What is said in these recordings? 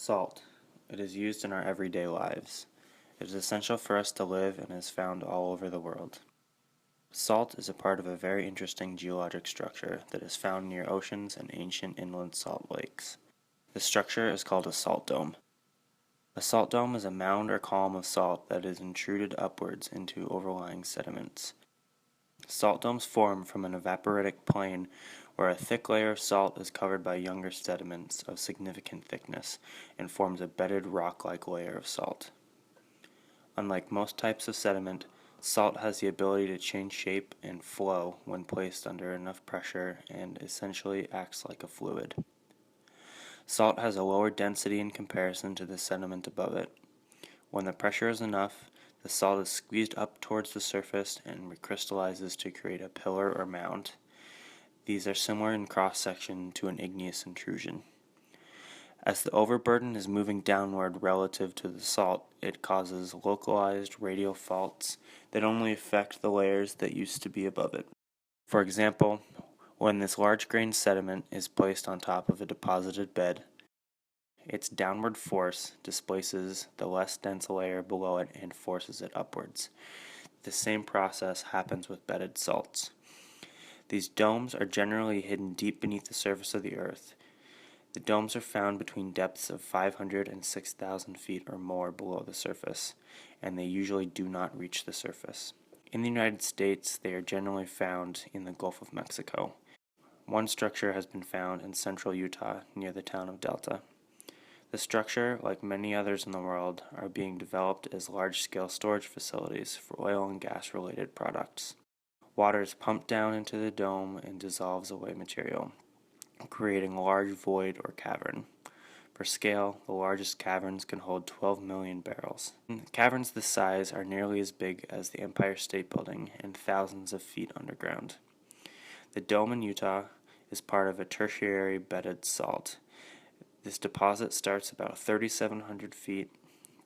Salt. It is used in our everyday lives. It is essential for us to live and is found all over the world. Salt is a part of a very interesting geologic structure that is found near oceans and ancient inland salt lakes. The structure is called a salt dome. A salt dome is a mound or column of salt that is intruded upwards into overlying sediments. Salt domes form from an evaporitic plain where a thick layer of salt is covered by younger sediments of significant thickness and forms a bedded rock-like layer of salt. Unlike most types of sediment, salt has the ability to change shape and flow when placed under enough pressure and essentially acts like a fluid. Salt has a lower density in comparison to the sediment above it. When the pressure is enough, the salt is squeezed up towards the surface and recrystallizes to create a pillar or mound. These are similar in cross-section to an igneous intrusion. As the overburden is moving downward relative to the salt, it causes localized radial faults that only affect the layers that used to be above it. For example, when this large-grained sediment is placed on top of a deposited bed, its downward force displaces the less dense layer below it and forces it upwards. The same process happens with bedded salts. These domes are generally hidden deep beneath the surface of the earth. The domes are found between depths of 500 and 6,000 feet or more below the surface, and they usually do not reach the surface. In the United States, they are generally found in the Gulf of Mexico. One structure has been found in central Utah near the town of Delta. The structure, like many others in the world, are being developed as large-scale storage facilities for oil and gas-related products. Water is pumped down into the dome and dissolves away material, creating a large void or cavern. For scale, the largest caverns can hold 12 million barrels. Caverns this size are nearly as big as the Empire State Building and thousands of feet underground. The dome in Utah is part of a tertiary bedded salt. This deposit starts about 3,700 feet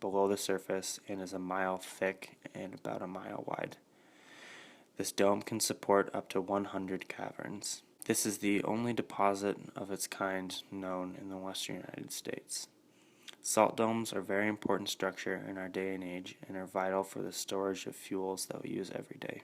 below the surface and is a mile thick and about a mile wide. This dome can support up to 100 caverns. This is the only deposit of its kind known in the western United States. Salt domes are a very important structure in our day and age and are vital for the storage of fuels that we use every day.